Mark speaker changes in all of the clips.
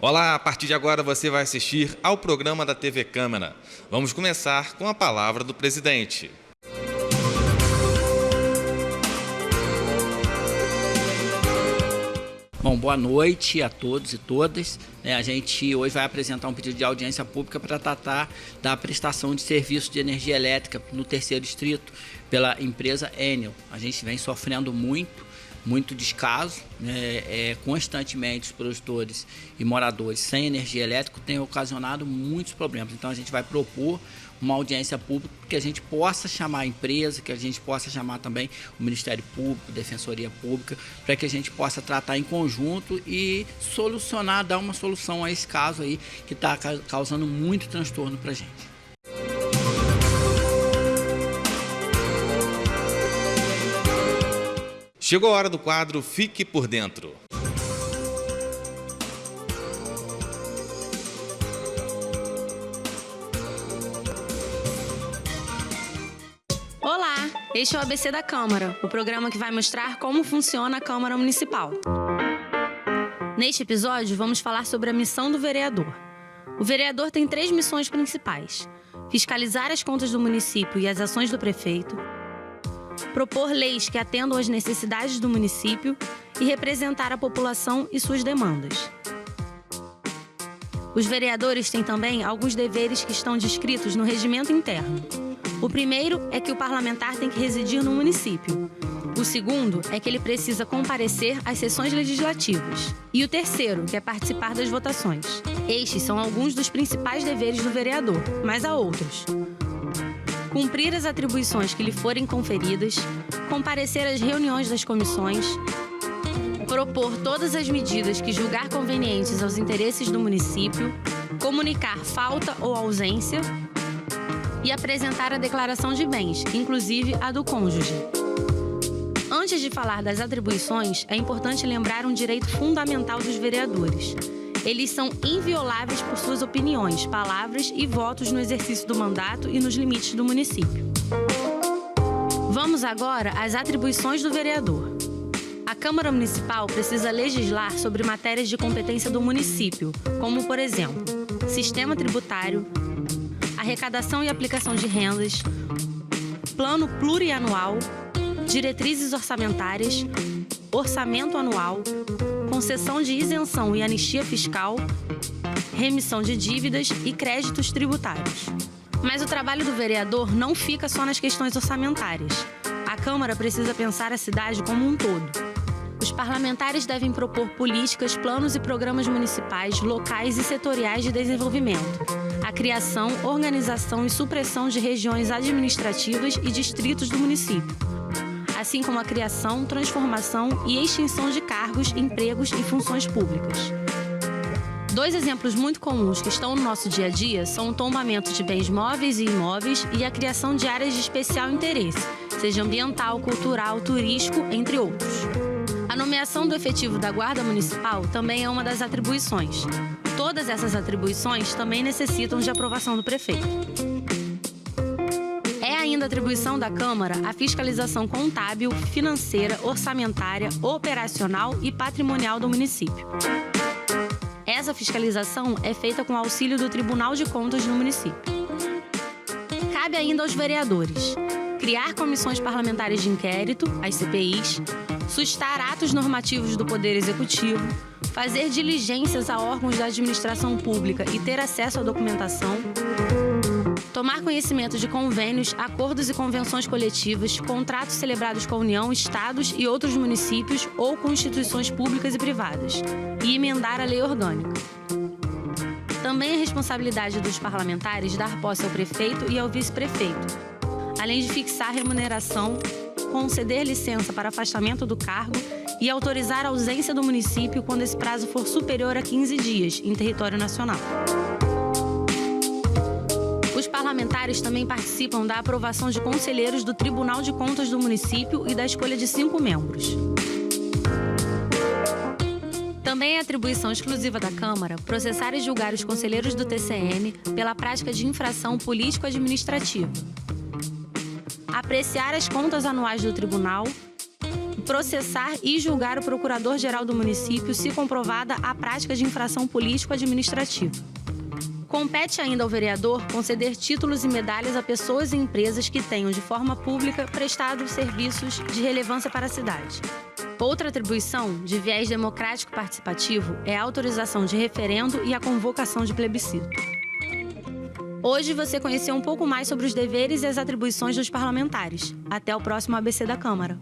Speaker 1: Olá, a partir de agora você vai assistir ao programa da TV Câmara. Vamos começar com a palavra do presidente.
Speaker 2: Bom, boa noite a todos e todas. A gente hoje vai apresentar um pedido de audiência pública para tratar da prestação de serviço de energia elétrica no terceiro distrito pela empresa Enel. A gente vem sofrendo muito descaso, constantemente os produtores e moradores sem energia elétrica têm ocasionado muitos problemas. Então a gente vai propor uma audiência pública que a gente possa chamar a empresa, que a gente possa chamar também o Ministério Público, a Defensoria Pública, para que a gente possa tratar em conjunto e solucionar, dar uma solução a esse caso aí que está causando muito transtorno para a gente.
Speaker 1: Chegou a hora do quadro Fique por Dentro.
Speaker 3: Olá, este é o ABC da Câmara, o programa que vai mostrar como funciona a Câmara Municipal. Neste episódio, vamos falar sobre a missão do vereador. O vereador tem 3 missões principais: fiscalizar as contas do município e as ações do prefeito, propor leis que atendam às necessidades do município e representar a população e suas demandas. Os vereadores têm também alguns deveres que estão descritos no regimento interno. O primeiro é que o parlamentar tem que residir no município. O segundo é que ele precisa comparecer às sessões legislativas. E o terceiro, que é participar das votações. Estes são alguns dos principais deveres do vereador, mas há outros: cumprir as atribuições que lhe forem conferidas, comparecer às reuniões das comissões, propor todas as medidas que julgar convenientes aos interesses do município, comunicar falta ou ausência e apresentar a declaração de bens, inclusive a do cônjuge. Antes de falar das atribuições, é importante lembrar um direito fundamental dos vereadores. Eles são invioláveis por suas opiniões, palavras e votos no exercício do mandato e nos limites do município. Vamos agora às atribuições do vereador. A Câmara Municipal precisa legislar sobre matérias de competência do município, como, por exemplo, sistema tributário, arrecadação e aplicação de rendas, plano plurianual, diretrizes orçamentárias, orçamento anual, concessão de isenção e anistia fiscal, remissão de dívidas e créditos tributários. Mas o trabalho do vereador não fica só nas questões orçamentárias. A Câmara precisa pensar a cidade como um todo. Os parlamentares devem propor políticas, planos e programas municipais, locais e setoriais de desenvolvimento, a criação, organização e supressão de regiões administrativas e distritos do município, assim como a criação, transformação e extinção de cargos, empregos e funções públicas. 2 exemplos muito comuns que estão no nosso dia a dia são o tombamento de bens móveis e imóveis e a criação de áreas de especial interesse, seja ambiental, cultural, turístico, entre outros. A nomeação do efetivo da Guarda Municipal também é uma das atribuições. Todas essas atribuições também necessitam de aprovação do prefeito. É ainda atribuição da Câmara a fiscalização contábil, financeira, orçamentária, operacional e patrimonial do município. Essa fiscalização é feita com auxílio do Tribunal de Contas do município. Cabe ainda aos vereadores criar comissões parlamentares de inquérito, as CPIs, sustar atos normativos do Poder Executivo, fazer diligências a órgãos da administração pública e ter acesso à documentação, tomar conhecimento de convênios, acordos e convenções coletivas, contratos celebrados com a União, estados e outros municípios ou com instituições públicas e privadas, e emendar a lei orgânica. Também é responsabilidade dos parlamentares dar posse ao prefeito e ao vice-prefeito, além de fixar a remuneração, conceder licença para afastamento do cargo e autorizar a ausência do município quando esse prazo for superior a 15 dias em território nacional. Os parlamentares também participam da aprovação de conselheiros do Tribunal de Contas do município e da escolha de 5 membros. Também é atribuição exclusiva da Câmara processar e julgar os conselheiros do TCM pela prática de infração político-administrativa, apreciar as contas anuais do Tribunal, processar e julgar o procurador-geral do município se comprovada a prática de infração político-administrativa. Compete ainda ao vereador conceder títulos e medalhas a pessoas e empresas que tenham, de forma pública, prestado serviços de relevância para a cidade. Outra atribuição, de viés democrático participativo, é a autorização de referendo e a convocação de plebiscito. Hoje você conheceu um pouco mais sobre os deveres e as atribuições dos parlamentares. Até o próximo ABC da Câmara.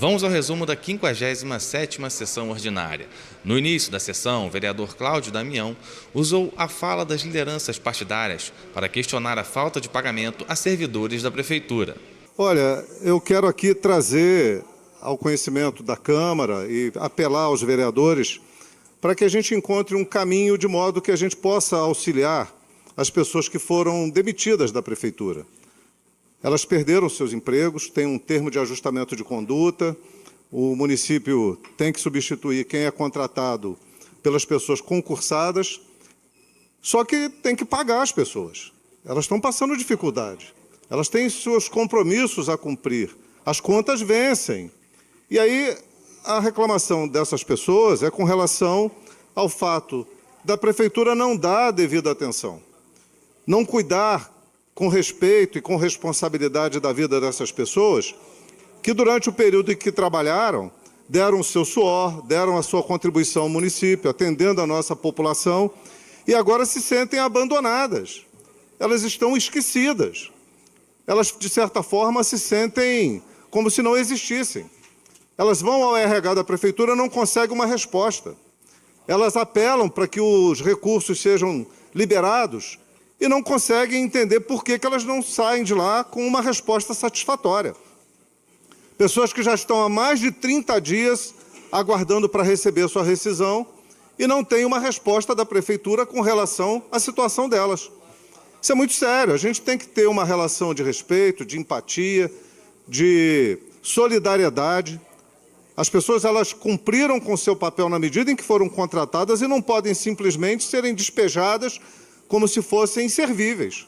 Speaker 1: Vamos ao resumo da 57ª sessão ordinária. No início da sessão, o vereador Cláudio Damião usou a fala das lideranças partidárias para questionar a falta de pagamento a servidores da Prefeitura.
Speaker 4: Olha, eu quero aqui trazer ao conhecimento da Câmara e apelar aos vereadores para que a gente encontre um caminho de modo que a gente possa auxiliar as pessoas que foram demitidas da Prefeitura. Elas perderam seus empregos, tem um termo de ajustamento de conduta, o município tem que substituir quem é contratado pelas pessoas concursadas, só que tem que pagar as pessoas. Elas estão passando dificuldade, elas têm seus compromissos a cumprir, as contas vencem. E aí a reclamação dessas pessoas é com relação ao fato da Prefeitura não dar a devida atenção, não cuidar com respeito e com responsabilidade da vida dessas pessoas, que durante o período em que trabalharam, deram o seu suor, deram a sua contribuição ao município, atendendo a nossa população, e agora se sentem abandonadas. Elas estão esquecidas. Elas, de certa forma, se sentem como se não existissem. Elas vão ao RH da Prefeitura e não conseguem uma resposta. Elas apelam para que os recursos sejam liberados, e não conseguem entender por que elas não saem de lá com uma resposta satisfatória. Pessoas que já estão há mais de 30 dias aguardando para receber sua rescisão e não têm uma resposta da Prefeitura com relação à situação delas. Isso é muito sério, a gente tem que ter uma relação de respeito, de empatia, de solidariedade. As pessoas elas cumpriram com seu papel na medida em que foram contratadas e não podem simplesmente serem despejadas como se fossem inservíveis.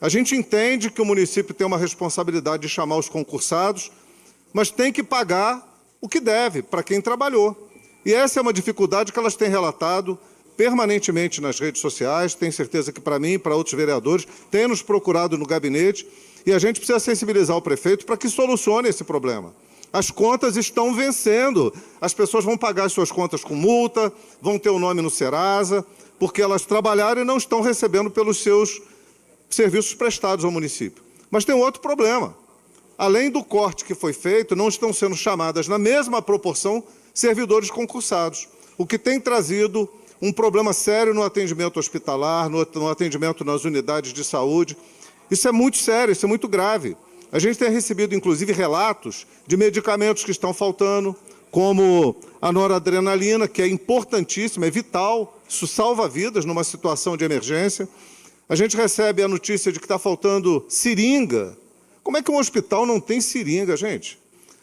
Speaker 4: A gente entende que o município tem uma responsabilidade de chamar os concursados, mas tem que pagar o que deve para quem trabalhou. E essa é uma dificuldade que elas têm relatado permanentemente nas redes sociais, tenho certeza que para mim e para outros vereadores, têm nos procurado no gabinete, e a gente precisa sensibilizar o prefeito para que solucione esse problema. As contas estão vencendo, as pessoas vão pagar as suas contas com multa, vão ter o nome no Serasa, porque elas trabalharam e não estão recebendo pelos seus serviços prestados ao município. Mas tem um outro problema. Além do corte que foi feito, não estão sendo chamadas na mesma proporção servidores concursados, o que tem trazido um problema sério no atendimento hospitalar, no atendimento nas unidades de saúde. Isso é muito sério, isso é muito grave. A gente tem recebido, inclusive, relatos de medicamentos que estão faltando, como a noradrenalina, que é importantíssima, é vital, isso salva vidas numa situação de emergência. A gente recebe a notícia de que está faltando seringa. Como é que um hospital não tem seringa, gente?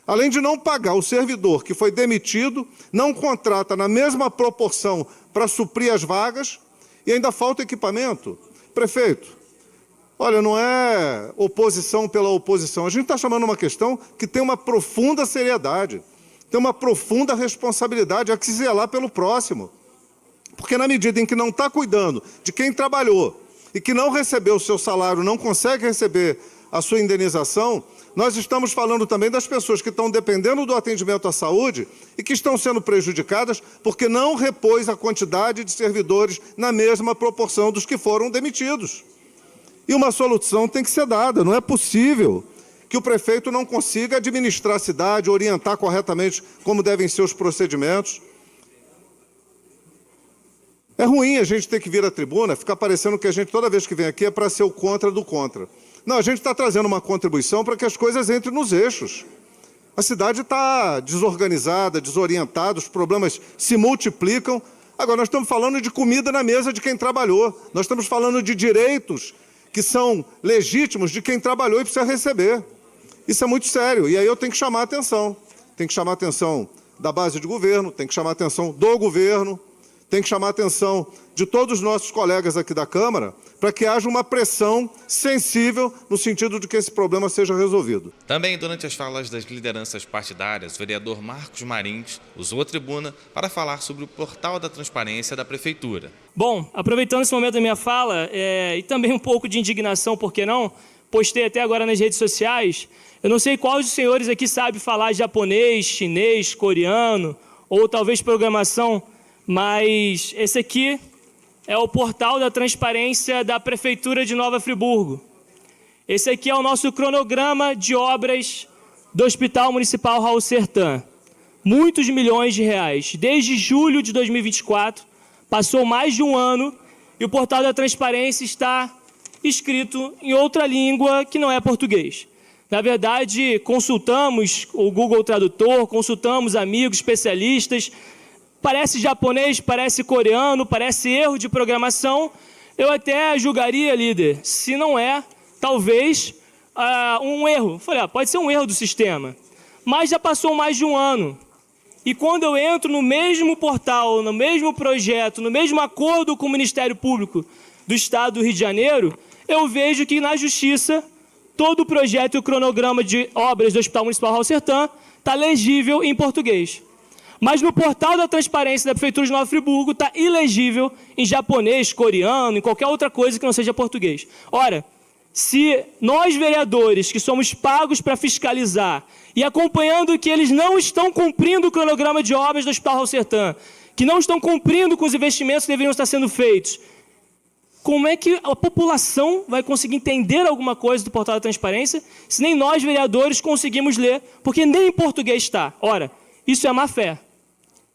Speaker 4: Além de não pagar o servidor que foi demitido, não contrata na mesma proporção para suprir as vagas e ainda falta equipamento. Prefeito, olha, não é oposição pela oposição. A gente está chamando uma questão que tem uma profunda seriedade, tem uma profunda responsabilidade, há que se zelar pelo próximo. Porque na medida em que não está cuidando de quem trabalhou e que não recebeu o seu salário, não consegue receber a sua indenização, nós estamos falando também das pessoas que estão dependendo do atendimento à saúde e que estão sendo prejudicadas porque não repôs a quantidade de servidores na mesma proporção dos que foram demitidos. E uma solução tem que ser dada, não é possível que o prefeito não consiga administrar a cidade, orientar corretamente como devem ser os procedimentos. É ruim a gente ter que vir à tribuna, ficar parecendo que a gente, toda vez que vem aqui, é para ser o contra do contra. Não, a gente está trazendo uma contribuição para que as coisas entrem nos eixos. A cidade está desorganizada, desorientada, os problemas se multiplicam. Agora, nós estamos falando de comida na mesa de quem trabalhou. Nós estamos falando de direitos que são legítimos de quem trabalhou e precisa receber. Isso é muito sério. E aí eu tenho que chamar a atenção. Tem que chamar a atenção da base de governo, tem que chamar a atenção do governo, tem que chamar a atenção de todos os nossos colegas aqui da Câmara para que haja uma pressão sensível no sentido de que esse problema seja resolvido.
Speaker 1: Também, durante as falas das lideranças partidárias, o vereador Marcos Marins usou a tribuna para falar sobre o portal da transparência da Prefeitura.
Speaker 5: Bom, aproveitando esse momento da minha fala, e também um pouco de indignação, por que não? Postei até agora nas redes sociais. Eu não sei qual dos senhores aqui sabe falar japonês, chinês, coreano, ou talvez programação, mas esse aqui é o portal da transparência da Prefeitura de Nova Friburgo. Esse aqui é o nosso cronograma de obras do Hospital Municipal Raul Sertan. Muitos milhões de reais. Desde julho de 2024, passou mais de um ano e o portal da transparência está escrito em outra língua que não é português. Na verdade, consultamos o Google Tradutor, consultamos amigos, especialistas. Parece japonês, parece coreano, parece erro de programação. Eu até julgaria, líder, se não é, talvez, um erro. Falei, pode ser um erro do sistema. Mas já passou mais de um ano. E quando eu entro no mesmo portal, no mesmo projeto, no mesmo acordo com o Ministério Público do Estado do Rio de Janeiro, eu vejo que na Justiça, todo o projeto e o cronograma de obras do Hospital Municipal Raul Sertan está legível em português. Mas no portal da transparência da Prefeitura de Nova Friburgo está ilegível em japonês, coreano, em qualquer outra coisa que não seja português. Ora, se nós vereadores que somos pagos para fiscalizar e acompanhando que eles não estão cumprindo o cronograma de obras do Hospital Raul Sertan, que não estão cumprindo com os investimentos que deveriam estar sendo feitos, como é que a população vai conseguir entender alguma coisa do portal da transparência se nem nós vereadores conseguimos ler, porque nem em português está? Ora, isso é má fé.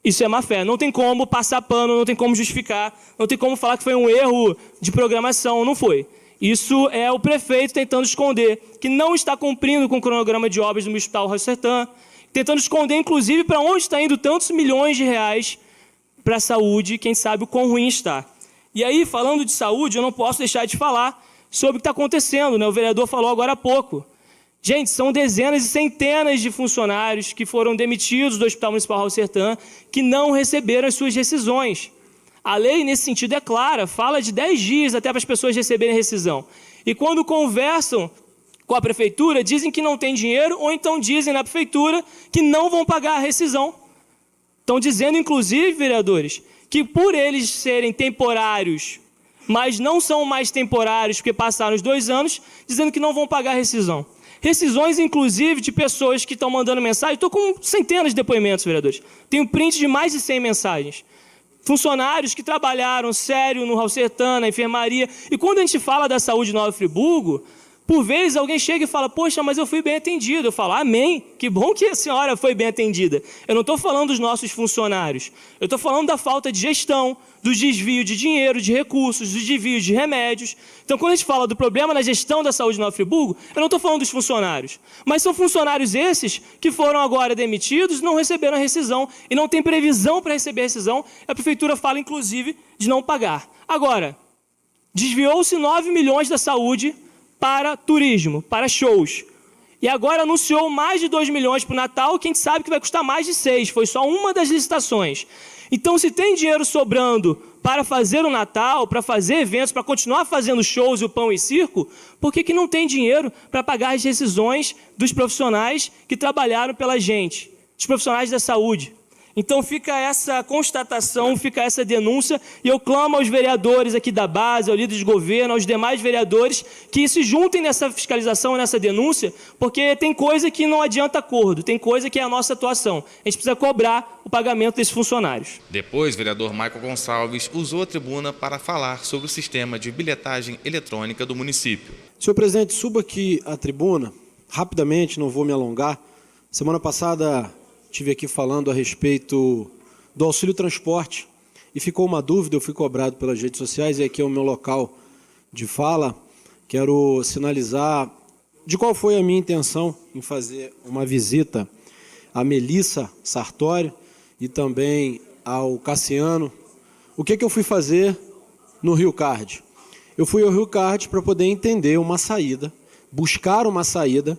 Speaker 5: Isso é má fé. Não tem como passar pano, não tem como justificar, não tem como falar que foi um erro de programação. Não foi. Isso é o prefeito tentando esconder que não está cumprindo com o cronograma de obras do Hospital Raul Sertan, tentando esconder, inclusive, para onde está indo tantos milhões de reais para a saúde, quem sabe o quão ruim está. E aí, falando de saúde, eu não posso deixar de falar sobre o que está acontecendo, né? O vereador falou agora há pouco. Gente, são dezenas e centenas de funcionários que foram demitidos do Hospital Municipal Raul Sertan que não receberam as suas rescisões. A lei, nesse sentido, é clara, fala de 10 dias até para as pessoas receberem rescisão. E quando conversam com a prefeitura, dizem que não tem dinheiro, ou então dizem na prefeitura que não vão pagar a rescisão. Estão dizendo, inclusive, vereadores, que por eles serem temporários, mas não são mais temporários porque passaram os 2 anos, dizendo que não vão pagar a rescisão. Rescisões, inclusive, de pessoas que estão mandando mensagem. Estou com centenas de depoimentos, vereadores. Tenho print de mais de 100 mensagens. Funcionários que trabalharam sério no Raul Sertan, na enfermaria. E quando a gente fala da saúde de Nova Friburgo, por vezes alguém chega e fala, poxa, mas eu fui bem atendido. Eu falo, amém, que bom que a senhora foi bem atendida. Eu não estou falando dos nossos funcionários. Eu estou falando da falta de gestão, do desvio de dinheiro, de recursos, do desvio de remédios. Então, quando a gente fala do problema na gestão da saúde de Nova Friburgo, eu não estou falando dos funcionários. Mas são funcionários esses que foram agora demitidos e não receberam a rescisão. E não tem previsão para receber a rescisão. A prefeitura fala, inclusive, de não pagar. Agora, desviou-se 9 milhões da saúde para turismo, para shows. E agora anunciou mais de 2 milhões para o Natal, que a gente sabe que vai custar mais de 6. Foi só uma das licitações. Então, se tem dinheiro sobrando para fazer o Natal, para fazer eventos, para continuar fazendo shows e o pão e circo, por que não tem dinheiro para pagar as rescisões dos profissionais que trabalharam pela gente, dos profissionais da saúde? Então fica essa constatação, fica essa denúncia, e eu clamo aos vereadores aqui da base, ao líder de governo, aos demais vereadores, que se juntem nessa fiscalização, nessa denúncia, porque tem coisa que não adianta acordo, tem coisa que é a nossa atuação. A gente precisa cobrar o pagamento desses funcionários.
Speaker 1: Depois, o vereador Michael Gonçalves usou a tribuna para falar sobre o sistema de bilhetagem eletrônica do município.
Speaker 6: Senhor presidente, suba aqui à tribuna, rapidamente, não vou me alongar. Semana passada estive aqui falando a respeito do auxílio transporte e ficou uma dúvida, eu fui cobrado pelas redes sociais e aqui é o meu local de fala. Quero sinalizar de qual foi a minha intenção em fazer uma visita à Melissa Sartório e também ao Cassiano. O que eu fui fazer no Rio Card? eu fui ao Rio Card para poder entender uma saída, buscar uma saída,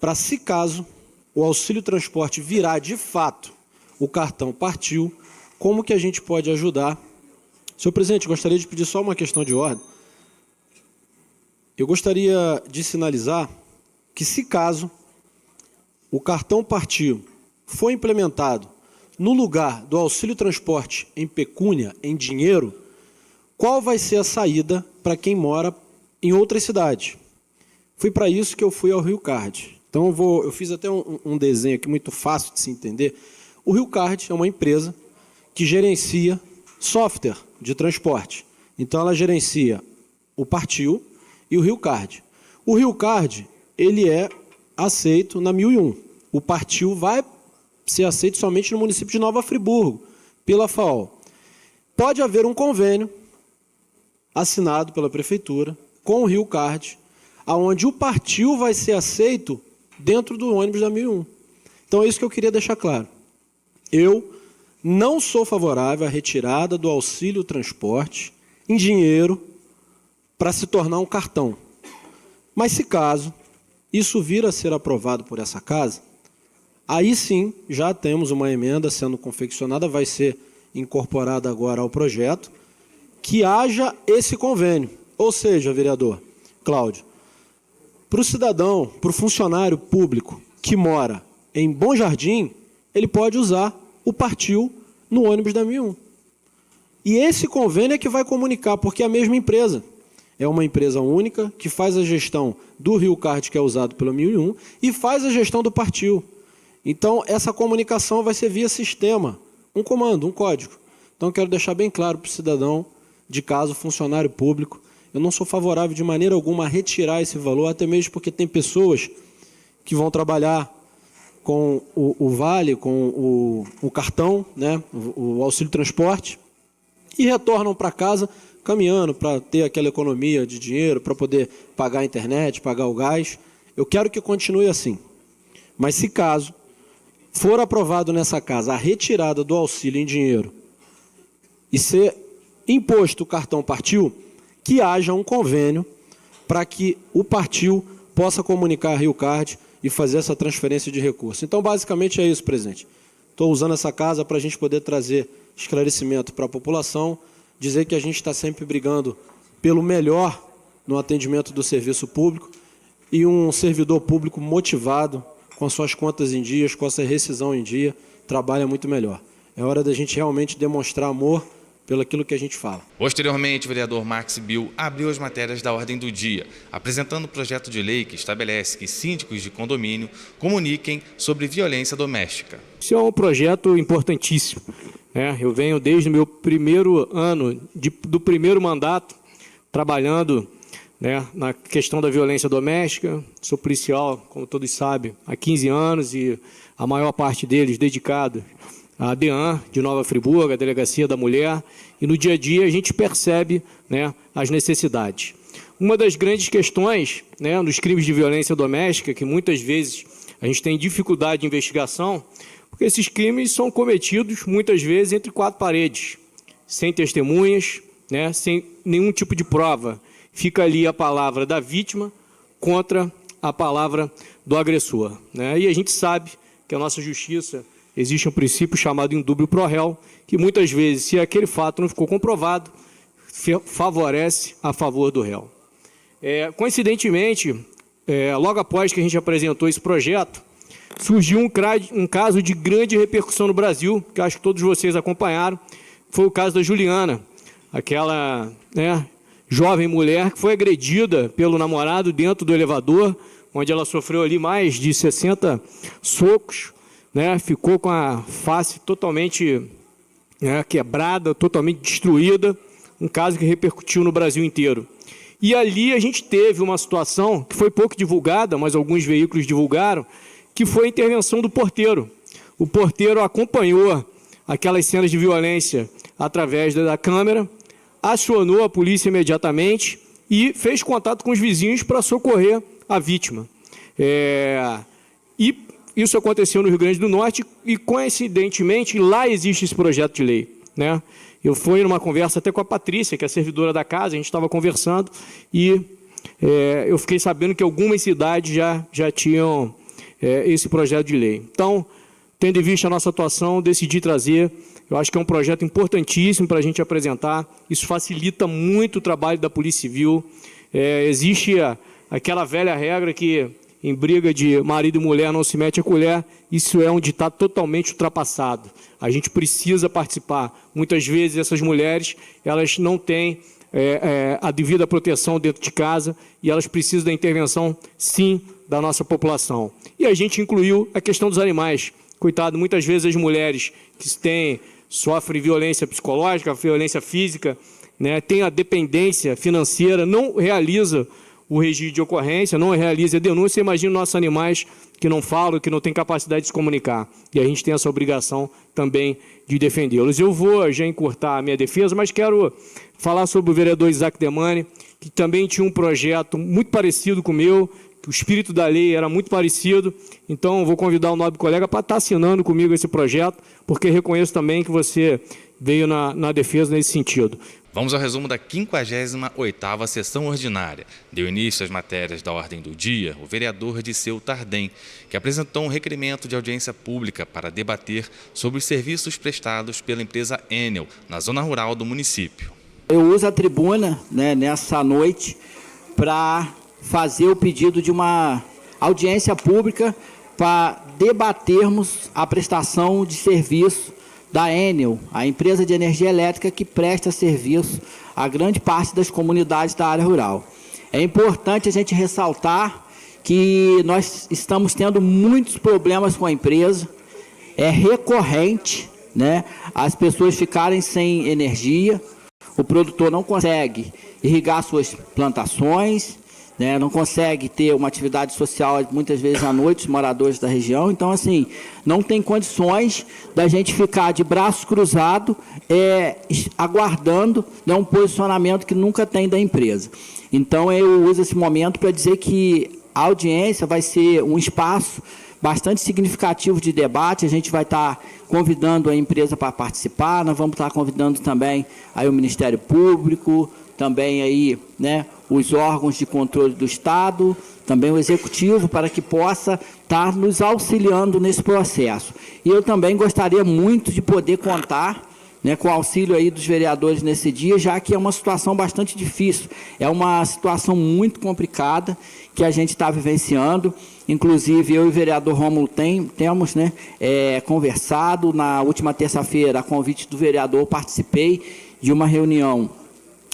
Speaker 6: para se caso o auxílio transporte virar de fato, o cartão partiu, como que a gente pode ajudar? Senhor presidente, gostaria de pedir só uma questão de ordem. Eu gostaria de sinalizar que, se caso o cartão partiu for implementado no lugar do auxílio transporte em pecúnia, em dinheiro, qual vai ser a saída para quem mora em outras cidades? Foi para isso que eu fui ao Rio Card. Então eu fiz até um desenho aqui muito fácil de se entender. O Rio Card é uma empresa que gerencia software de transporte. Então ela gerencia o Partiu e o Rio Card. O Rio Card, ele é aceito na 1001. O Partiu vai ser aceito somente no município de Nova Friburgo, pela FAO. Pode haver um convênio assinado pela prefeitura com o Rio Card, onde o Partiu vai ser aceito dentro do ônibus da 1001. Então é isso que eu queria deixar claro. Eu não sou favorável à retirada do auxílio transporte em dinheiro para se tornar um cartão. Mas se caso isso vir a ser aprovado por essa casa, aí sim já temos uma emenda sendo confeccionada, vai ser incorporada agora ao projeto, que haja esse convênio. Ou seja, vereador Cláudio, para o cidadão, para o funcionário público que mora em Bom Jardim, ele pode usar o Partiu no ônibus da 1001. E esse convênio é que vai comunicar, porque é a mesma empresa. É uma empresa única que faz a gestão do Rio Card, que é usado pela 1001, e faz a gestão do Partiu. Então, essa comunicação vai ser via sistema, um comando, um código. Então, eu quero deixar bem claro para o cidadão, de casa, funcionário público, eu não sou favorável de maneira alguma a retirar esse valor, até mesmo porque tem pessoas que vão trabalhar com o vale, com o cartão, né, o auxílio transporte, e retornam para casa caminhando para ter aquela economia de dinheiro, para poder pagar a internet, pagar o gás. Eu quero que continue assim. Mas se caso for aprovado nessa casa a retirada do auxílio em dinheiro e ser imposto o cartão Partiu, que haja um convênio para que o Partiu possa comunicar a Rio Card e fazer essa transferência de recursos. Então, basicamente é isso, presidente. Estou usando essa casa para a gente poder trazer esclarecimento para a população, dizer que a gente está sempre brigando pelo melhor no atendimento do serviço público e um servidor público motivado, com as suas contas em dias, com a sua rescisão em dia, trabalha muito melhor. É hora da gente realmente demonstrar amor pelo aquilo que a gente fala.
Speaker 1: Posteriormente, o vereador Max Bill abriu as matérias da ordem do dia, apresentando o projeto de lei que estabelece que síndicos de condomínio comuniquem sobre violência doméstica.
Speaker 5: Isso é um projeto importantíssimo, né? Eu venho desde o meu primeiro ano do primeiro mandato trabalhando, né, na questão da violência doméstica. Sou policial, como todos sabem, há 15 anos e a maior parte deles dedicado à DEAN de Nova Friburgo, a Delegacia da Mulher, e no dia a dia a gente percebe, né, as necessidades. Uma das grandes questões, né, nos crimes de violência doméstica, que muitas vezes a gente tem dificuldade de investigação, porque esses crimes são cometidos muitas vezes entre quatro paredes, sem testemunhas, né, sem nenhum tipo de prova. Fica ali a palavra da vítima contra a palavra do agressor, né? E a gente sabe que a nossa justiça existe um princípio chamado indúbio pro réu, que muitas vezes, se aquele fato não ficou comprovado, favorece a favor do réu. Coincidentemente, logo após que a gente apresentou esse projeto, surgiu um caso de grande repercussão no Brasil, que acho que todos vocês acompanharam, foi o caso da Juliana, aquela, né, jovem mulher que foi agredida pelo namorado dentro do elevador, onde ela sofreu ali mais de 60 socos, né, ficou com a face totalmente, né, quebrada, totalmente destruída, um caso que repercutiu no Brasil inteiro. E ali a gente teve uma situação que foi pouco divulgada, mas alguns veículos divulgaram, que foi a intervenção do porteiro. O porteiro acompanhou aquelas cenas de violência através da câmera, acionou a polícia imediatamente e fez contato com os vizinhos para socorrer a vítima. E isso aconteceu no Rio Grande do Norte e, coincidentemente, lá existe esse projeto de lei. né? Eu fui numa conversa até com a Patrícia, que é a servidora da casa, a gente estava conversando e eu fiquei sabendo que algumas cidades já tinham esse projeto de lei. Então, tendo em vista a nossa atuação, decidi trazer. Eu acho que é um projeto importantíssimo para a gente apresentar. Isso facilita muito o trabalho da Polícia Civil. Existe aquela velha regra que em briga de marido e mulher não se mete a colher. Isso é um ditado totalmente ultrapassado. A gente precisa participar. Muitas vezes essas mulheres elas não têm a devida proteção dentro de casa e elas precisam da intervenção, sim, da nossa população. E a gente incluiu a questão dos animais. Coitado, muitas vezes as mulheres que sofrem violência psicológica, violência física, né, têm a dependência financeira, não realiza o registro de ocorrência, não realiza a denúncia. Imagina nossos animais que não falam, que não têm capacidade de se comunicar. E a gente tem essa obrigação também de defendê-los. Eu vou já encurtar a minha defesa, mas quero falar sobre o vereador Isaac Demani, que também tinha um projeto muito parecido com o meu, que o espírito da lei era muito parecido. Então, vou convidar o nobre colega para estar assinando comigo esse projeto, porque reconheço também que você veio na defesa nesse sentido.
Speaker 1: Vamos ao resumo da 58ª sessão ordinária. Deu início às matérias da ordem do dia o vereador Disseu Tardem, que apresentou um requerimento de audiência pública para debater sobre os serviços prestados pela empresa Enel, na zona rural do município.
Speaker 2: Eu uso a tribuna, né, nessa noite para fazer o pedido de uma audiência pública para debatermos a prestação de serviço da Enel, a empresa de energia elétrica que presta serviço a grande parte das comunidades da área rural. É importante a gente ressaltar que nós estamos tendo muitos problemas com a empresa, é recorrente, né, as pessoas ficarem sem energia, o produtor não consegue irrigar suas plantações, né, não consegue ter uma atividade social muitas vezes à noite, os moradores da região. Então, assim, não tem condições da gente ficar de braços cruzados aguardando, né, um posicionamento que nunca tem da empresa. Então, eu uso esse momento para dizer que a audiência vai ser um espaço bastante significativo de debate. A gente vai estar convidando a empresa para participar, nós vamos estar convidando também aí o Ministério Público, também aí, né, os órgãos de controle do Estado, também o Executivo, para que possa estar nos auxiliando nesse processo. E eu também gostaria muito de poder contar, né, com o auxílio aí dos vereadores nesse dia, já que é uma situação bastante difícil, é uma situação muito complicada que a gente está vivenciando. Inclusive, eu e o vereador Rômulo temos, né, conversado. Na última terça-feira, a convite do vereador, participei de uma reunião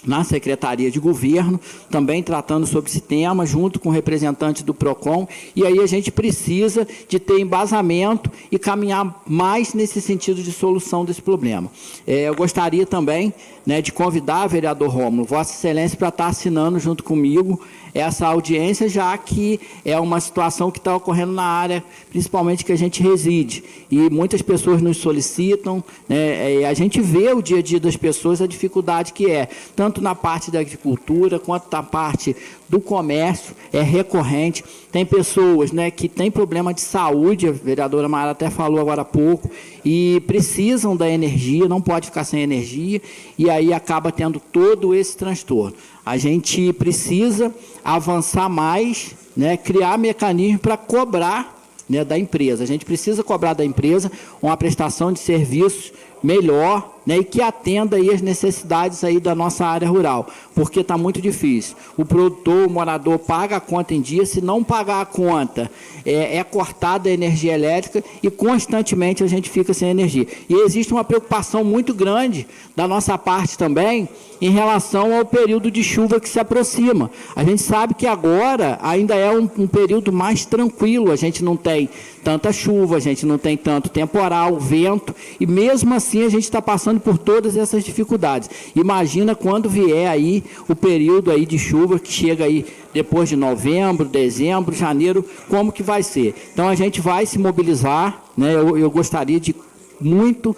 Speaker 2: na Secretaria de Governo, também tratando sobre esse tema, junto com representantes do PROCON, e aí a gente precisa de ter embasamento e caminhar mais nesse sentido de solução desse problema. Eu gostaria também, né, de convidar o vereador Rômulo, Vossa Excelência, para estar assinando junto comigo essa audiência, já que é uma situação que está ocorrendo na área, principalmente que a gente reside, e muitas pessoas nos solicitam, né, a gente vê o dia a dia das pessoas, a dificuldade que é, tanto na parte da agricultura, quanto na parte do comércio, é recorrente. Tem pessoas, né, que têm problema de saúde, a vereadora Mara até falou agora há pouco, e precisam da energia, não pode ficar sem energia, e aí acaba tendo todo esse transtorno. A gente precisa avançar mais, né, criar mecanismos para cobrar, né, da empresa. A gente precisa cobrar da empresa uma prestação de serviços melhor, né, e que atenda aí as necessidades aí da nossa área rural, porque está muito difícil. O produtor, o morador paga a conta em dia, se não pagar a conta, é cortada a energia elétrica e constantemente a gente fica sem energia. E existe uma preocupação muito grande da nossa parte também em relação ao período de chuva que se aproxima. A gente sabe que agora ainda é um período mais tranquilo, a gente não tem tanta chuva, a gente não tem tanto temporal, vento, e mesmo assim a gente está passando por todas essas dificuldades. Imagina quando vier aí o período aí de chuva que chega aí depois de novembro, dezembro, janeiro, como que vai ser? Então a gente vai se mobilizar, né? Eu gostaria de muito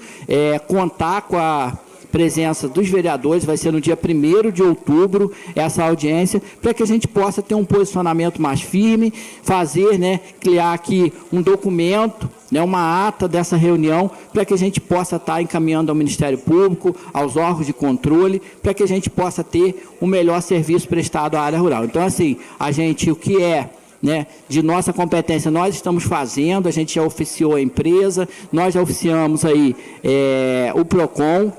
Speaker 2: contar com a presença dos vereadores, vai ser no dia 1º de outubro essa audiência, para que a gente possa ter um posicionamento mais firme, fazer, criar aqui um documento, uma ata dessa reunião, para que a gente possa estar encaminhando ao Ministério Público, aos órgãos de controle, para que a gente possa ter o melhor serviço prestado à área rural. Então, assim, o que é de nossa competência, nós estamos fazendo, a gente já oficiou a empresa, nós já oficiamos aí o PROCON,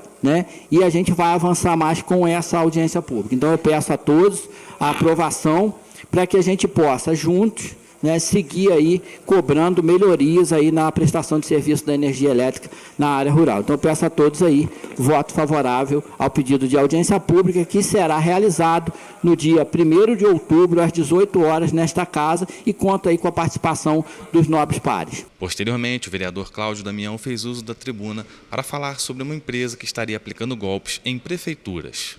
Speaker 2: e a gente vai avançar mais com essa audiência pública. Então, eu peço a todos a aprovação para que a gente possa, juntos, seguir aí cobrando melhorias aí na prestação de serviço da energia elétrica na área rural. Então, eu peço a todos aí voto favorável ao pedido de audiência pública, que será realizado no dia 1º de outubro, às 18 horas, nesta casa, e conta aí com a participação dos nobres pares.
Speaker 1: Posteriormente, o vereador Cláudio Damião fez uso da tribuna para falar sobre uma empresa que estaria aplicando golpes em prefeituras.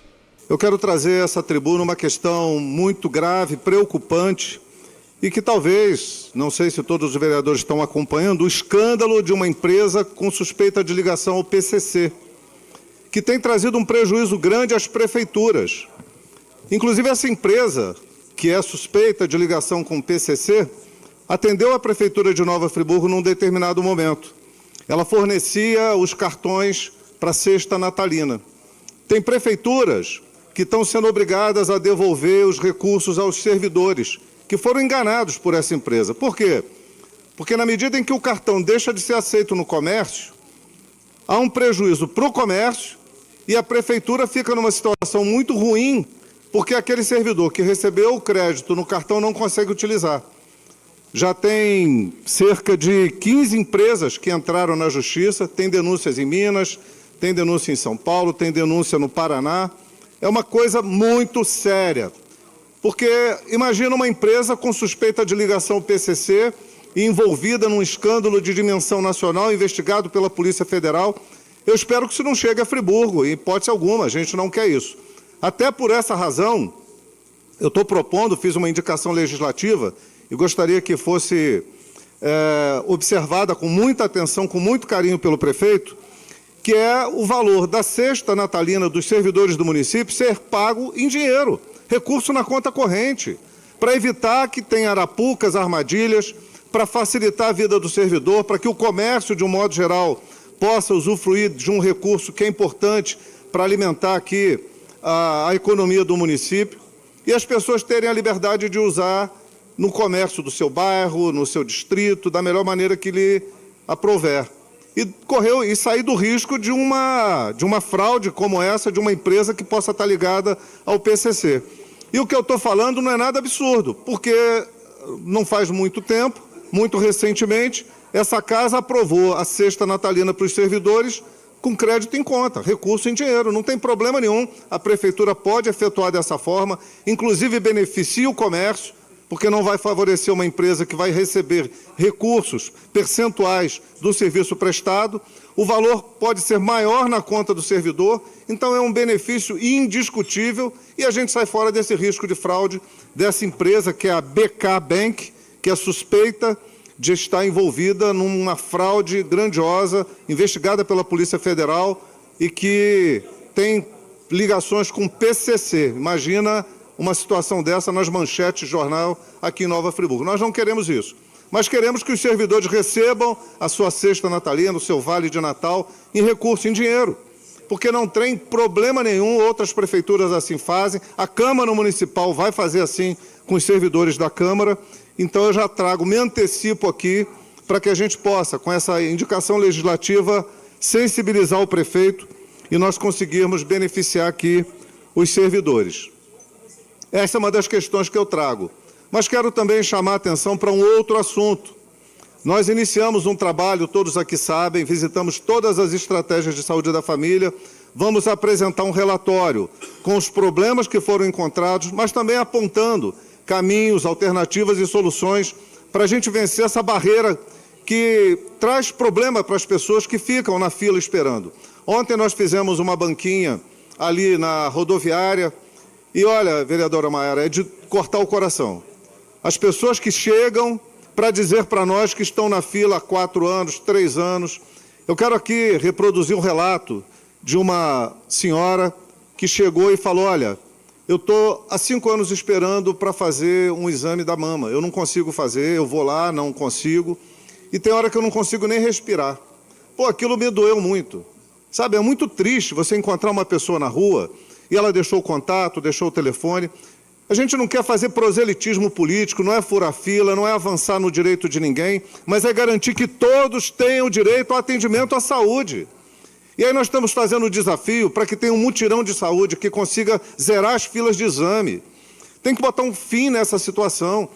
Speaker 4: Eu quero trazer a essa tribuna uma questão muito grave, preocupante, e que talvez, não sei se todos os vereadores estão acompanhando, o escândalo de uma empresa com suspeita de ligação ao PCC, que tem trazido um prejuízo grande às prefeituras. Inclusive, essa empresa, que é suspeita de ligação com o PCC, atendeu a Prefeitura de Nova Friburgo num determinado momento. Ela fornecia os cartões para a cesta natalina. Tem prefeituras que estão sendo obrigadas a devolver os recursos aos servidores, que foram enganados por essa empresa. Por quê? Porque na medida em que o cartão deixa de ser aceito no comércio, há um prejuízo para o comércio e a prefeitura fica numa situação muito ruim, porque aquele servidor que recebeu o crédito no cartão não consegue utilizar. Já tem cerca de 15 empresas que entraram na justiça, tem denúncias em Minas, tem denúncia em São Paulo, tem denúncia no Paraná. É uma coisa muito séria. Porque imagina uma empresa com suspeita de ligação ao PCC, envolvida num escândalo de dimensão nacional, investigado pela Polícia Federal. Eu espero que isso não chegue a Friburgo, em hipótese alguma, a gente não quer isso. Até por essa razão, eu estou propondo, fiz uma indicação legislativa, e gostaria que fosse observada com muita atenção, com muito carinho pelo prefeito, que é o valor da cesta natalina dos servidores do município ser pago em dinheiro. Recurso na conta corrente, para evitar que tenha arapucas, armadilhas, para facilitar a vida do servidor, para que o comércio, de um modo geral, possa usufruir de um recurso que é importante para alimentar aqui a economia do município, e as pessoas terem a liberdade de usar no comércio do seu bairro, no seu distrito, da melhor maneira que lhe aprouver. E sair do risco de uma fraude como essa, de uma empresa que possa estar ligada ao PCC. E o que eu estou falando não é nada absurdo, porque não faz muito tempo, muito recentemente, essa casa aprovou a cesta natalina para os servidores com crédito em conta, recurso em dinheiro, não tem problema nenhum, a prefeitura pode efetuar dessa forma, inclusive beneficia o comércio, porque não vai favorecer uma empresa que vai receber recursos percentuais do serviço prestado, o valor pode ser maior na conta do servidor, então é um benefício indiscutível e a gente sai fora desse risco de fraude dessa empresa que é a BK Bank, que é suspeita de estar envolvida numa fraude grandiosa, investigada pela Polícia Federal e que tem ligações com PCC. Imagina uma situação dessa nas manchetes de jornal aqui em Nova Friburgo. Nós não queremos isso, mas queremos que os servidores recebam a sua cesta natalina, o seu vale de Natal, em recurso, em dinheiro, porque não tem problema nenhum, outras prefeituras assim fazem, a Câmara Municipal vai fazer assim com os servidores da Câmara, então eu já trago, me antecipo aqui, para que a gente possa, com essa indicação legislativa, sensibilizar o prefeito e nós conseguirmos beneficiar aqui os servidores. Essa é uma das questões que eu trago. Mas quero também chamar a atenção para um outro assunto. Nós iniciamos um trabalho, todos aqui sabem, visitamos todas as estratégias de saúde da família, vamos apresentar um relatório com os problemas que foram encontrados, mas também apontando caminhos, alternativas e soluções para a gente vencer essa barreira que traz problema para as pessoas que ficam na fila esperando. Ontem nós fizemos uma banquinha ali na rodoviária, e olha, vereadora Maiara, é de cortar o coração. As pessoas que chegam para dizer para nós que estão na fila há 4 anos, 3 anos. Eu quero aqui reproduzir um relato de uma senhora que chegou e falou, olha, eu estou há 5 anos esperando para fazer um exame da mama. Eu não consigo fazer, eu vou lá, não consigo. E tem hora que eu não consigo nem respirar. Pô, aquilo me doeu muito. Sabe, é muito triste você encontrar uma pessoa na rua e ela deixou o contato, deixou o telefone. A gente não quer fazer proselitismo político, não é furar fila, não é avançar no direito de ninguém, mas é garantir que todos tenham direito ao atendimento à saúde. E aí nós estamos fazendo o desafio para que tenha um mutirão de saúde que consiga zerar as filas de exame. Tem que botar um fim nessa situação.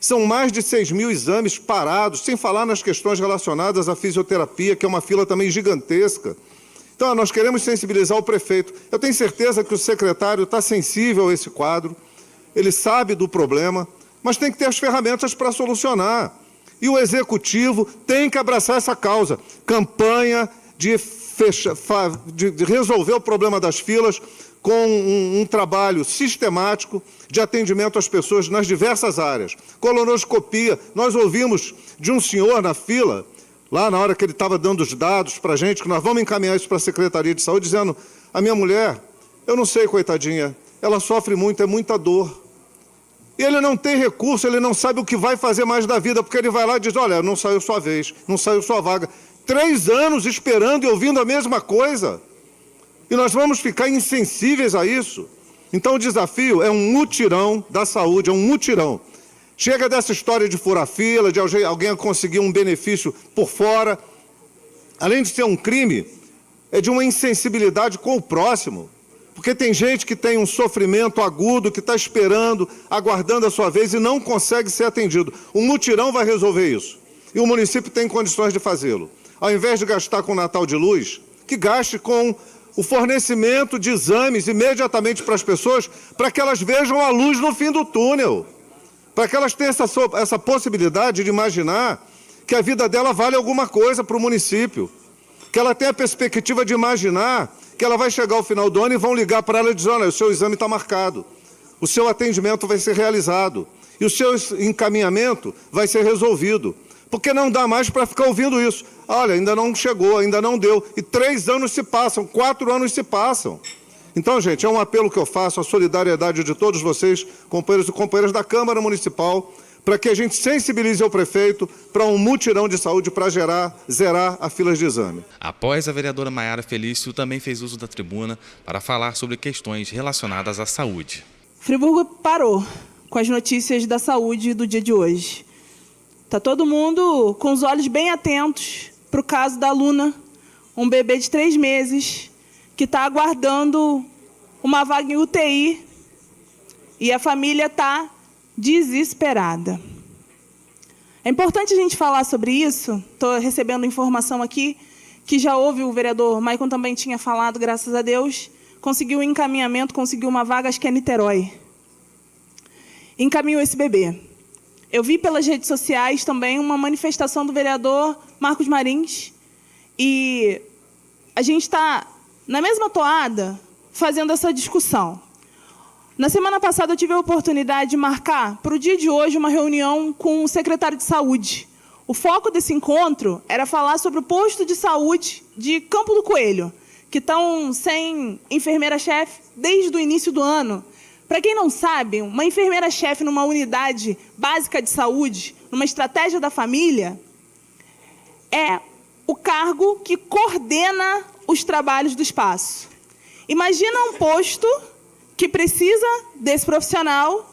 Speaker 4: São mais de 6.000 exames parados, sem falar nas questões relacionadas à fisioterapia, que é uma fila também gigantesca. Então, nós queremos sensibilizar o prefeito. Eu tenho certeza que o secretário está sensível a esse quadro, ele sabe do problema, mas tem que ter as ferramentas para solucionar. E o executivo tem que abraçar essa causa. Campanha de resolver o problema das filas com um trabalho sistemático de atendimento às pessoas nas diversas áreas. Colonoscopia, nós ouvimos de um senhor na fila, lá na hora que ele estava dando os dados para a gente, que nós vamos encaminhar isso para a Secretaria de Saúde, dizendo, a minha mulher, eu não sei, coitadinha, ela sofre muito, é muita dor. E ele não tem recurso, ele não sabe o que vai fazer mais da vida, porque ele vai lá e diz, olha, não saiu sua vez, não saiu sua vaga. 3 anos esperando e ouvindo a mesma coisa. E nós vamos ficar insensíveis a isso. Então o desafio é um mutirão da saúde, é um mutirão. Chega dessa história de furar fila, de alguém conseguir um benefício por fora. Além de ser um crime, é de uma insensibilidade com o próximo. Porque tem gente que tem um sofrimento agudo, que está esperando, aguardando a sua vez e não consegue ser atendido. O mutirão vai resolver isso. E o município tem condições de fazê-lo. Ao invés de gastar com o Natal de Luz, que gaste com o fornecimento de exames imediatamente para as pessoas, para que elas vejam a luz no fim do túnel. Para que elas tenham essa possibilidade de imaginar que a vida dela vale alguma coisa para o município. Que ela tenha a perspectiva de imaginar que ela vai chegar ao final do ano e vão ligar para ela e dizer, olha, o seu exame está marcado, o seu atendimento vai ser realizado e o seu encaminhamento vai ser resolvido. Porque não dá mais para ficar ouvindo isso. Olha, ainda não chegou, ainda não deu. E 3 anos se passam, 4 anos se passam. Então, gente, é um apelo que eu faço, a solidariedade de todos vocês, companheiros e companheiras da Câmara Municipal, para que a gente sensibilize o prefeito para um mutirão de saúde para zerar as filas de exame.
Speaker 1: Após, a vereadora Maiara Felício também fez uso da tribuna para falar sobre questões relacionadas à saúde.
Speaker 7: Friburgo parou com as notícias da saúde do dia de hoje. Está todo mundo com os olhos bem atentos para o caso da Luna, um bebê de 3 meses, que está aguardando uma vaga em UTI e a família está desesperada. É importante a gente falar sobre isso. Estou recebendo informação aqui que já houve, o vereador Maicon também tinha falado, graças a Deus, conseguiu um encaminhamento, conseguiu uma vaga, acho que é Niterói. Encaminhou esse bebê. Eu vi pelas redes sociais também uma manifestação do vereador Marcos Marins e a gente está, na mesma toada, fazendo essa discussão. Na semana passada, eu tive a oportunidade de marcar, para o dia de hoje, uma reunião com o secretário de Saúde. O foco desse encontro era falar sobre o posto de saúde de Campo do Coelho, que estão sem enfermeira-chefe desde o início do ano. Para quem não sabe, uma enfermeira-chefe numa unidade básica de saúde, numa estratégia da família, é o cargo que coordena os trabalhos do espaço. Imagina um posto que precisa desse profissional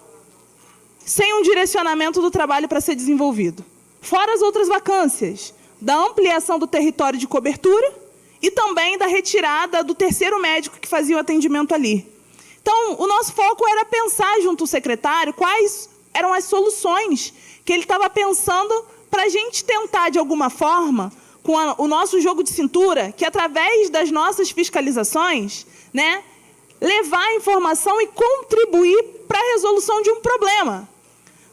Speaker 7: sem um direcionamento do trabalho para ser desenvolvido. Fora as outras vacâncias, da ampliação do território de cobertura e também da retirada do 3º médico que fazia o atendimento ali. Então, o nosso foco era pensar junto ao secretário quais eram as soluções que ele estava pensando para a gente tentar, de alguma forma, com o nosso jogo de cintura, que através das nossas fiscalizações, né, levar a informação e contribuir para a resolução de um problema.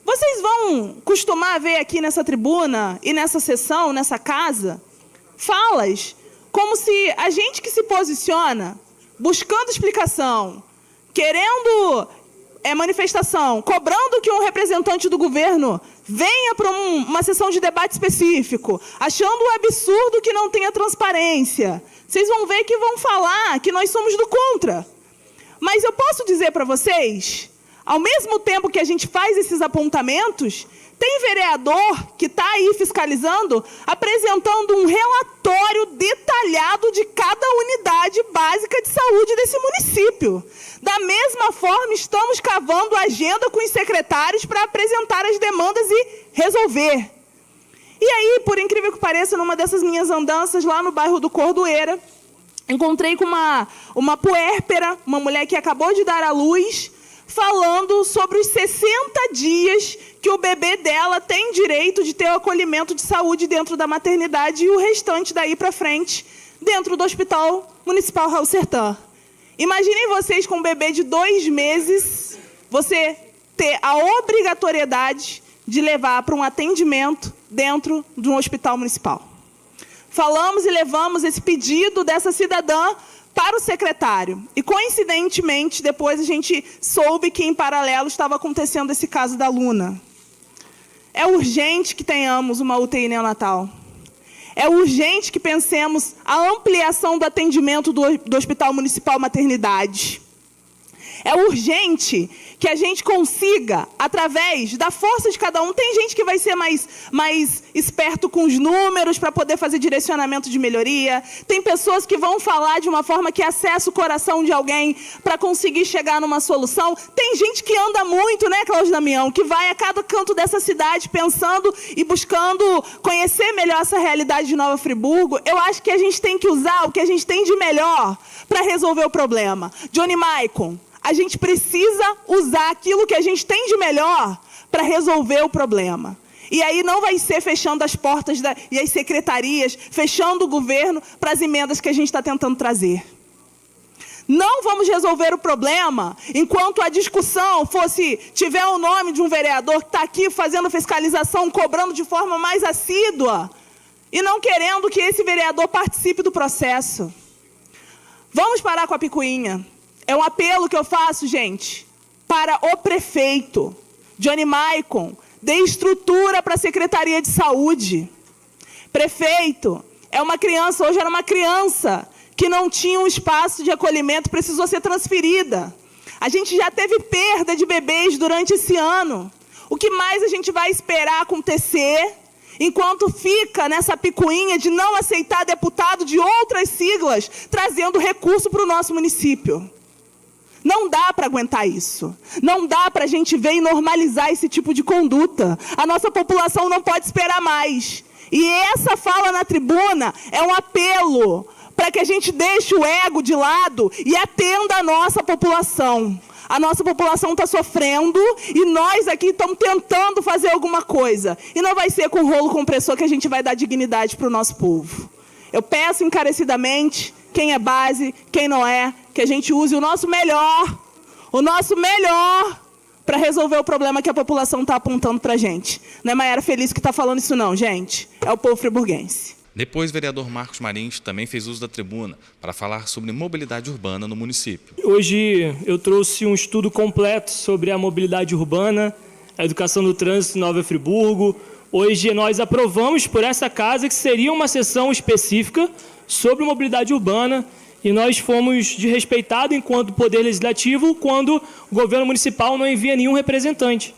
Speaker 7: Vocês vão costumar ver aqui nessa tribuna e nessa sessão, nessa casa, falas como se a gente que se posiciona, buscando explicação, querendo manifestação, cobrando que um representante do governo venha para uma sessão de debate específico, achando um absurdo que não tenha transparência. Vocês vão ver que vão falar que nós somos do contra. Mas eu posso dizer para vocês, ao mesmo tempo que a gente faz esses apontamentos, tem vereador que está aí fiscalizando, apresentando um relatório detalhado de cada unidade básica de saúde desse município. Da mesma forma, estamos cavando a agenda com os secretários para apresentar as demandas e resolver. E aí, por incrível que pareça, numa dessas minhas andanças lá no bairro do Cordoeira, encontrei com uma puérpera, uma mulher que acabou de dar à luz, falando sobre os 60 dias que o bebê dela tem direito de ter o acolhimento de saúde dentro da maternidade e o restante daí para frente dentro do Hospital Municipal Raul Sertã. Imaginem vocês com um bebê de 2 meses, você ter a obrigatoriedade de levar para um atendimento dentro de um hospital municipal. Falamos e levamos esse pedido dessa cidadã para o secretário. E, coincidentemente, depois a gente soube que, em paralelo, estava acontecendo esse caso da Luna. É urgente que tenhamos uma UTI neonatal. É urgente que pensemos a ampliação do atendimento do Hospital Municipal Maternidade. É urgente que a gente consiga, através da força de cada um, tem gente que vai ser mais esperto com os números para poder fazer direcionamento de melhoria, tem pessoas que vão falar de uma forma que acessa o coração de alguém para conseguir chegar numa solução, tem gente que anda muito, né, Cláudio Damião, que vai a cada canto dessa cidade pensando e buscando conhecer melhor essa realidade de Nova Friburgo. Eu acho que a gente tem que usar o que a gente tem de melhor para resolver o problema. Johnny Maicon, a gente precisa usar aquilo que a gente tem de melhor para resolver o problema. E aí não vai ser fechando as portas e as secretarias, fechando o governo para as emendas que a gente está tentando trazer. Não vamos resolver o problema enquanto a discussão tiver o nome de um vereador que está aqui fazendo fiscalização, cobrando de forma mais assídua e não querendo que esse vereador participe do processo. Vamos parar com a picuinha. É um apelo que eu faço, gente, para o prefeito. Johnny Maicon, dê estrutura para a Secretaria de Saúde. Prefeito, é uma criança, hoje era uma criança, que não tinha um espaço de acolhimento, precisou ser transferida. A gente já teve perda de bebês durante esse ano. O que mais a gente vai esperar acontecer enquanto fica nessa picuinha de não aceitar deputado de outras siglas trazendo recurso para o nosso município? Não dá para aguentar isso. Não dá para a gente ver e normalizar esse tipo de conduta. A nossa população não pode esperar mais. E essa fala na tribuna é um apelo para que a gente deixe o ego de lado e atenda a nossa população. A nossa população está sofrendo e nós aqui estamos tentando fazer alguma coisa. E não vai ser com rolo compressor que a gente vai dar dignidade para o nosso povo. Eu peço encarecidamente, quem é base, quem não é, que a gente use o nosso melhor para resolver o problema que a população está apontando para a gente. Não é Maiara Feliz que está falando isso não, gente. É o povo friburguense.
Speaker 1: Depois, o vereador Marcos Marins também fez uso da tribuna para falar sobre mobilidade urbana no município.
Speaker 5: Hoje eu trouxe um estudo completo sobre a mobilidade urbana, a educação do trânsito em Nova Friburgo. Hoje nós aprovamos por essa casa que seria uma sessão específica sobre mobilidade urbana e nós fomos desrespeitados enquanto poder legislativo quando o governo municipal não envia nenhum representante.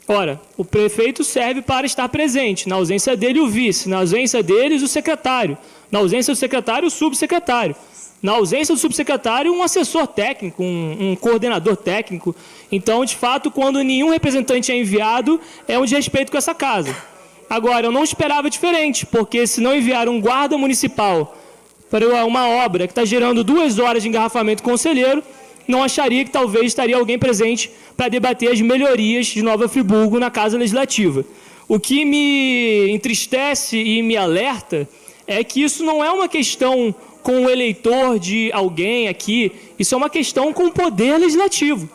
Speaker 5: Ora, o prefeito serve para estar presente, na ausência dele o vice, na ausência deles o secretário, na ausência do secretário o subsecretário, na ausência do subsecretário um assessor técnico, um coordenador técnico. Então, de fato, quando nenhum representante é enviado, é um desrespeito com essa casa. Agora, eu não esperava diferente, porque se não enviar um guarda municipal para uma obra que está gerando 2 horas de engarrafamento conselheiro, não acharia que talvez estaria alguém presente para debater as melhorias de Nova Friburgo na Casa Legislativa. O que me entristece e me alerta é que isso não é uma questão com o eleitor de alguém aqui, isso é uma questão com o Poder Legislativo.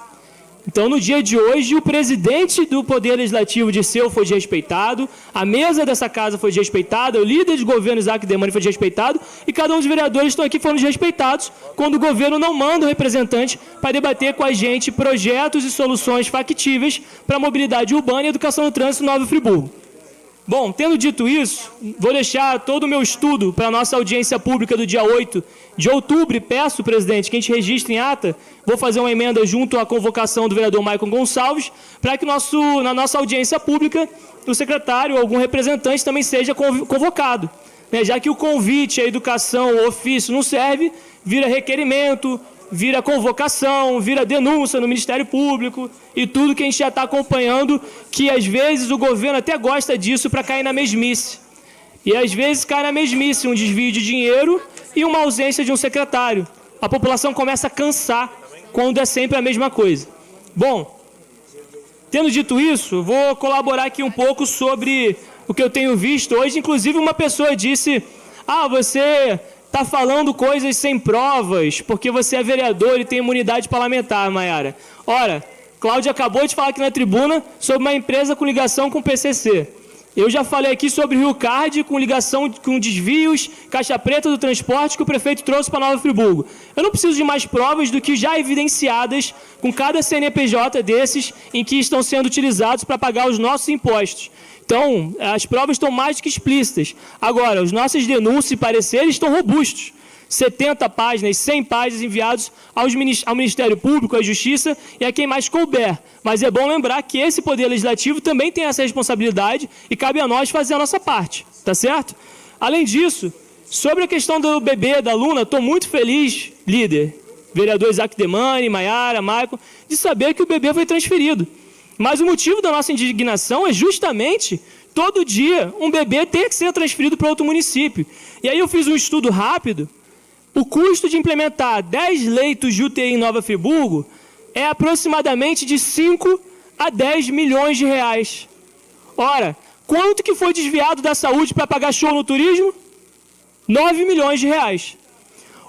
Speaker 5: Então, no dia de hoje, o presidente do Poder Legislativo Dirceu foi desrespeitado, a mesa dessa casa foi desrespeitada, o líder de governo, Isaac Demani, foi desrespeitado, e cada um dos vereadores que estão aqui foram desrespeitados quando o governo não manda um representante para debater com a gente projetos e soluções factíveis para a mobilidade urbana e educação no trânsito em Nova Friburgo. Bom, tendo dito isso, vou deixar todo o meu estudo para a nossa audiência pública do dia 8 de outubro e peço, presidente, que a gente registre em ata, vou fazer uma emenda junto à convocação do vereador Maicon Gonçalves, para que na nossa audiência pública o secretário ou algum representante também seja convocado, né? Já que o convite, a educação, o ofício não serve, vira requerimento, vira convocação, vira denúncia no Ministério Público e tudo que a gente já está acompanhando, que às vezes o governo até gosta disso para cair na mesmice. E às vezes cai na mesmice um desvio de dinheiro e uma ausência de um secretário. A população começa a cansar quando é sempre a mesma coisa. Bom, tendo dito isso, vou colaborar aqui um pouco sobre o que eu tenho visto hoje. Inclusive uma pessoa disse, você está falando coisas sem provas, porque você é vereador e tem imunidade parlamentar, Maiara. Ora, Cláudio acabou de falar aqui na tribuna sobre uma empresa com ligação com o PCC. Eu já falei aqui sobre o Rio Card com ligação com desvios, caixa preta do transporte que o prefeito trouxe para Nova Friburgo. Eu não preciso de mais provas do que já evidenciadas com cada CNPJ desses em que estão sendo utilizados para pagar os nossos impostos. Então, as provas estão mais do que explícitas. Agora, as nossas denúncias e pareceres estão robustos. 70 páginas, 100 páginas enviados ao Ministério Público, à Justiça e a quem mais couber. Mas é bom lembrar que esse Poder Legislativo também tem essa responsabilidade e cabe a nós fazer a nossa parte, tá certo? Além disso, sobre a questão do bebê, da Luna, estou muito feliz, líder, vereador Isaac Demani, Maiara, Maicon, de saber que o bebê foi transferido. Mas o motivo da nossa indignação é justamente todo dia um bebê ter que ser transferido para outro município. E aí eu fiz um estudo rápido. O custo de implementar 10 leitos de UTI em Nova Friburgo é aproximadamente de 5 a 10 milhões de reais. Ora, quanto que foi desviado da saúde para pagar show no turismo? 9 milhões de reais.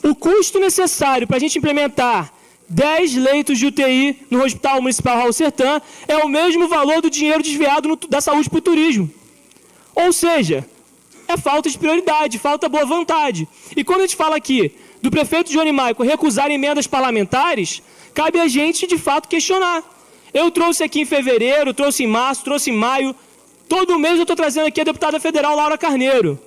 Speaker 5: O custo necessário para a gente implementar 10 leitos de UTI no Hospital Municipal Raul Sertã é o mesmo valor do dinheiro desviado da saúde para o turismo. Ou seja, é falta de prioridade, falta boa vontade. E quando a gente fala aqui do prefeito Johnny Maicon recusar emendas parlamentares, cabe a gente, de fato, questionar. Eu trouxe aqui em fevereiro, trouxe em março, trouxe em maio. Todo mês eu estou trazendo aqui a deputada federal Laura Carneiro.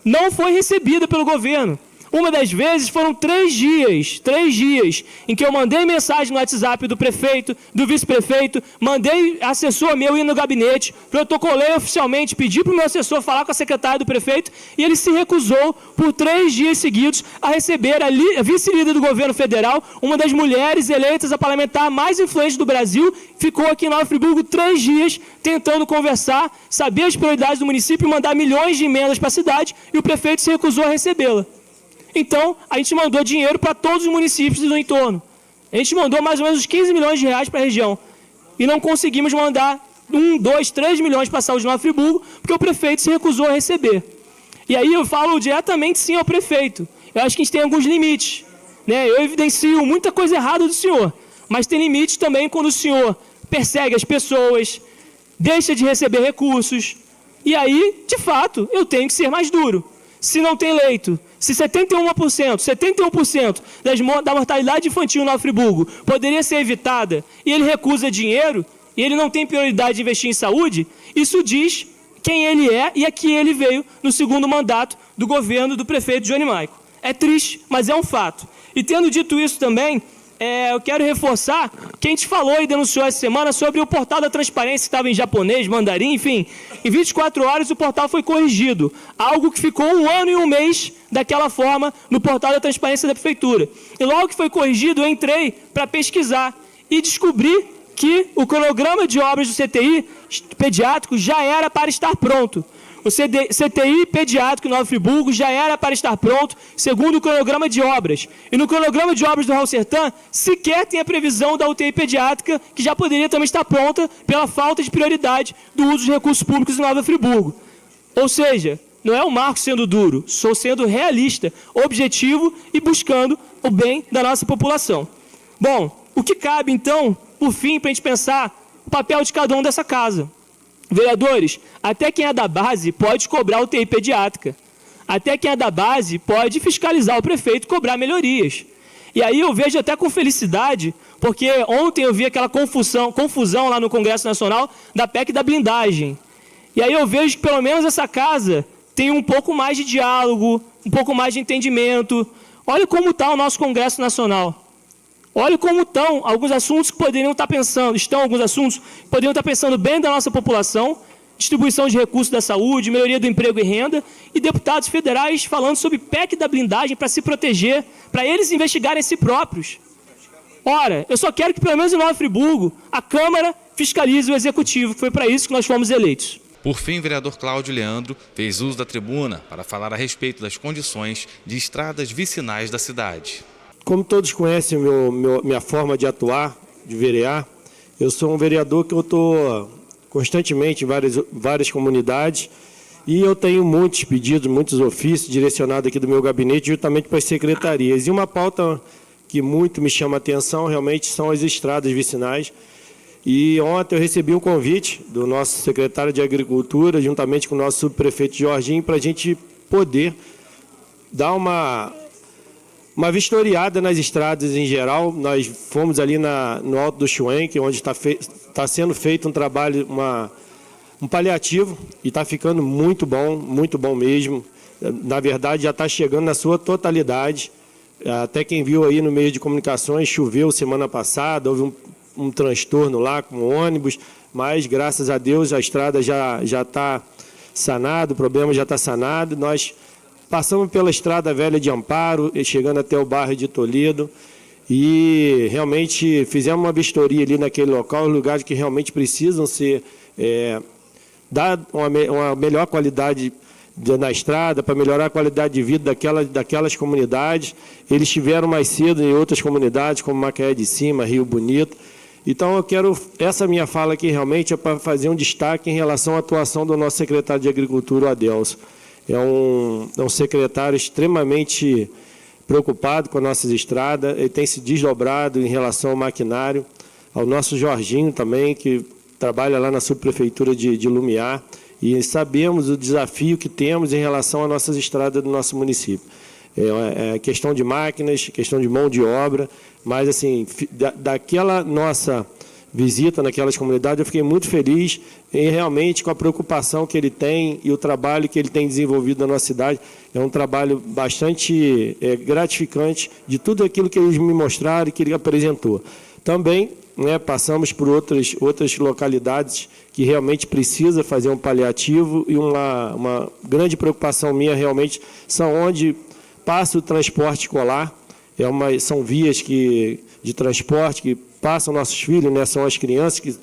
Speaker 5: Não foi recebida pelo governo. Uma das vezes foram 3 dias, em que eu mandei mensagem no WhatsApp do prefeito, do vice-prefeito, mandei assessor meu ir no gabinete, protocolei oficialmente, pedi para o meu assessor falar com a secretária do prefeito, e ele se recusou por 3 dias seguidos a receber a vice-líder do governo federal, uma das mulheres eleitas a parlamentar mais influente do Brasil, ficou aqui em Nova Friburgo 3 dias tentando conversar, saber as prioridades do município e mandar milhões de emendas para a cidade, e o prefeito se recusou a recebê-la. Então, a gente mandou dinheiro para todos os municípios do entorno. A gente mandou mais ou menos uns 15 milhões de reais para a região. E não conseguimos mandar 1, 2, 3 milhões para a saúde de Nova Friburgo, porque o prefeito se recusou a receber. E aí eu falo diretamente sim ao prefeito. Eu acho que a gente tem alguns limites, né? Eu evidencio muita coisa errada do senhor, mas tem limites também quando o senhor persegue as pessoas, deixa de receber recursos. E aí, de fato, eu tenho que ser mais duro. Se não tem leito, se 71% da mortalidade infantil em Nova Friburgo poderia ser evitada e ele recusa dinheiro e ele não tem prioridade de investir em saúde, isso diz quem ele é e a que ele veio no segundo mandato do governo do prefeito Johnny Maicon. É triste, mas é um fato. E tendo dito isso também, eu quero reforçar que a gente falou e denunciou essa semana sobre o portal da transparência que estava em japonês, mandarim, enfim. Em 24 horas o portal foi corrigido. Algo que ficou 1 ano e 1 mês daquela forma no portal da transparência da prefeitura. E logo que foi corrigido, eu entrei para pesquisar e descobri que o cronograma de obras do CTI pediátrico já era para estar pronto. O CTI pediátrico em Nova Friburgo já era para estar pronto, segundo o cronograma de obras. E no cronograma de obras do Raul Sertã, sequer tem a previsão da UTI pediátrica, que já poderia também estar pronta pela falta de prioridade do uso de recursos públicos em Nova Friburgo. Ou seja, não é o Marcos sendo duro, sou sendo realista, objetivo e buscando o bem da nossa população. Bom, O que cabe, então, por fim, para a gente pensar o papel de cada um dessa casa? Vereadores, até quem é da base pode cobrar UTI pediátrica. Até quem é da base pode fiscalizar o prefeito e cobrar melhorias. E aí eu vejo até com felicidade, porque ontem eu vi aquela confusão lá no Congresso Nacional da PEC da blindagem. E aí eu vejo que pelo menos essa casa tem um pouco mais de diálogo, um pouco mais de entendimento. Olha como está o nosso Congresso Nacional. Olha como estão alguns assuntos que poderiam estar pensando, bem da nossa população, distribuição de recursos da saúde, melhoria do emprego e renda, e deputados federais falando sobre PEC da blindagem para se proteger, para eles investigarem si próprios. Ora, eu só quero que pelo menos em Nova Friburgo a Câmara fiscalize o Executivo, que foi para isso que nós fomos eleitos.
Speaker 1: Por fim, o vereador Cláudio Leandro fez uso da tribuna para falar a respeito das condições de estradas vicinais da cidade.
Speaker 6: Como todos conhecem minha forma de atuar, de verear, eu sou um vereador que eu estou constantemente em várias comunidades e eu tenho muitos pedidos, muitos ofícios direcionados aqui do meu gabinete justamente para as secretarias. E uma pauta que muito me chama a atenção realmente são as estradas vicinais. E ontem eu recebi um convite do nosso secretário de Agricultura, juntamente com o nosso subprefeito Jorginho, para a gente poder dar uma vistoriada nas estradas em geral. Nós fomos ali no Alto do Schwenk, onde está sendo feito um trabalho, um paliativo, e está ficando muito bom mesmo. Na verdade, já está chegando na sua totalidade. Até quem viu aí no meio de comunicações, choveu semana passada, houve um transtorno lá com o ônibus, mas, graças a Deus, a estrada já está sanada, o problema já está sanado. Nós passamos pela Estrada Velha de Amparo, chegando até o bairro de Toledo, e realmente fizemos uma vistoria ali naquele local, lugares que realmente precisam ser dar uma melhor qualidade na estrada, para melhorar a qualidade de vida daquelas comunidades. Eles estiveram mais cedo em outras comunidades, como Macaé de Cima, Rio Bonito. Então, essa minha fala aqui realmente é para fazer um destaque em relação à atuação do nosso secretário de Agricultura, o Adelso. É um secretário extremamente preocupado com as nossas estradas, ele tem se desdobrado em relação ao maquinário, ao nosso Jorginho também, que trabalha lá na subprefeitura de Lumiar, e sabemos o desafio que temos em relação às nossas estradas do nosso município. É questão de máquinas, questão de mão de obra, mas assim, daquela nossa visita naquelas comunidades, eu fiquei muito feliz realmente com a preocupação que ele tem e o trabalho que ele tem desenvolvido na nossa cidade. É um trabalho bastante gratificante de tudo aquilo que eles me mostraram e que ele apresentou. Também passamos por outras localidades que realmente precisa fazer um paliativo, e uma grande preocupação minha realmente são onde passa o transporte escolar. São vias de transporte que passam nossos filhos, são as crianças que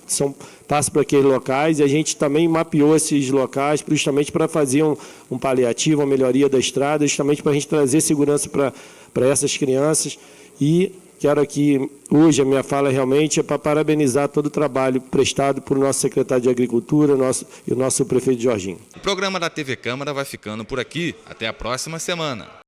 Speaker 6: passam por aqueles locais, e a gente também mapeou esses locais justamente para fazer um paliativo, uma melhoria da estrada, justamente para a gente trazer segurança para essas crianças. E quero aqui, hoje, a minha fala realmente é para parabenizar todo o trabalho prestado por nosso secretário de Agricultura e o nosso prefeito Jorginho.
Speaker 1: O programa da TV Câmara vai ficando por aqui. Até a próxima semana.